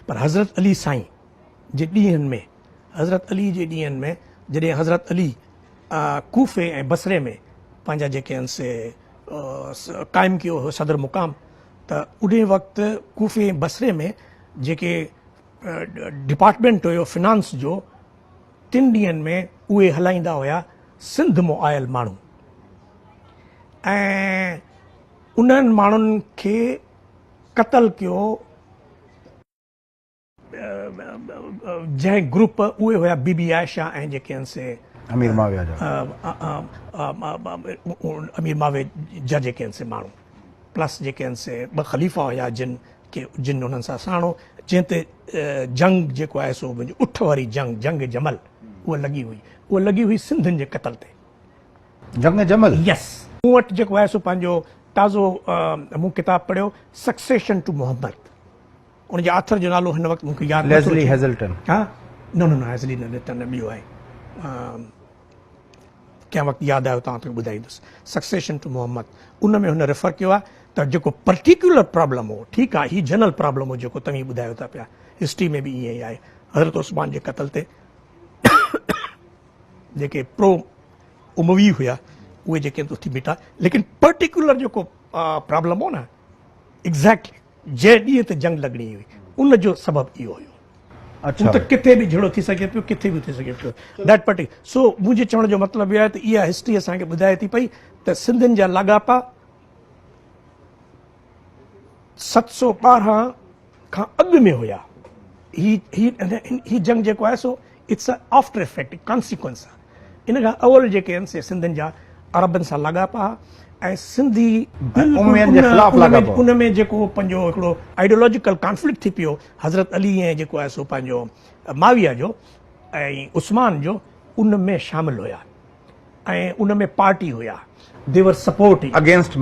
पर हज़रत अली साईं जे ॾींहंनि में हज़रत अली जे ॾींहंनि में जॾहिं हज़रत अली कूफ़े ऐं बसरे में पंहिंजा जेके आहिनि से क़ाइमु कयो हो सदर मुक़ाम त उन वक़्तु कूफ़े ऐं बसरे में जेके डिपार्टमेंट हुयो फिनांस जो 3 ॾींहंनि में उहे हलाईंदा हुया सिंध मां आयल माण्हू ऐं उन्हनि माण्हुनि खे क़तल कयो जंहिं ग्रुप उहे हुया बीबी आयशा ऐं जेके आहिनि से अमीर माविया अमीर मावे जा जेके आहिनि से माण्हू प्लस जेके आहिनि से 2 ख़लीफ़ा हुया जिन उन्हनि सां साणो जंहिं ते जंग जेको आहे सो मुंहिंजी उठ वारी जंग जमल उहा लॻी हुई सिंधियुनि जे क़तल ते जंग जमल यस मूं वटि जेको आहे सो पंहिंजो ताज़ो मूं किताबु पढ़ियो सक्सेशन टू मोहम्मद उनजे आथर जो नालो हिन वक़्तु मूंखे यादि लेज़ली हेज़ल्टन हा न हेज़ली न ॿियो आहे कंहिं वक़्तु यादि आयो तव्हां खे ॿुधाईंदुसि सक्सेशन टू मोहम्मद उन में हुन रेफर कयो आहे त जेको पर्टिकुलर प्रॉब्लम हो ठीकु आहे हीउ जनरल प्रॉब्लम हो जेको तव्हां ॿुधायो था पिया हिस्ट्री में बि ईअं ई आहे हज़रत उस्मान जे क़तल ते जेके प्रो उमवी हुया उहे जेके उथी बीठा लेकिन पर्टिकुलर जेको प्रॉब्लम हो न एग्ज़ैक्टली जंहिं ॾींहं ते जंग लॻणी हुई उन जो सबबु इहो हुयो अच्छा त किथे बि झड़ो थी सघे पियो किथे बि थी सघे पियो दैट पर्टिकुलर सो मुंहिंजे चवण जो मतिलबु इहो आहे त इहा हिस्ट्री असांखे ॿुधाए थी पई त सिंधियुनि जा लाॻापा 712 खां अॻु में हुया ही जंग जेको आहे so it's a after effect consequence आहे इन खां अवल जेके आहिनि से सिंधियुनि जा अरबनि सां लाॻापा ऐं सिंधी उन में जेको पंहिंजो हिकिड़ो आइडियोलॉजिकल कॉन्फ्लिक्ट थी पियो हज़रत अली ऐं जेको आहे सो पंहिंजो माविया जो ऐं उस्मान जो उन में शामिल हुया ऐं उन में पार्टी हुया देवर सपोर्ट अगेंस्ट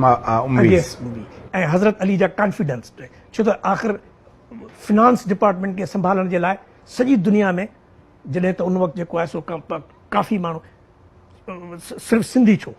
ऐं हज़रत अली जा कॉन्फिडेंस छो त आख़िर फिनांस डिपार्टमेंट खे संभालण जे लाइ सॼी दुनिया में जॾहिं त उन वक़्तु जेको आहे सो काफ़ी माण्हू सिर्फ़ु सिंधी छो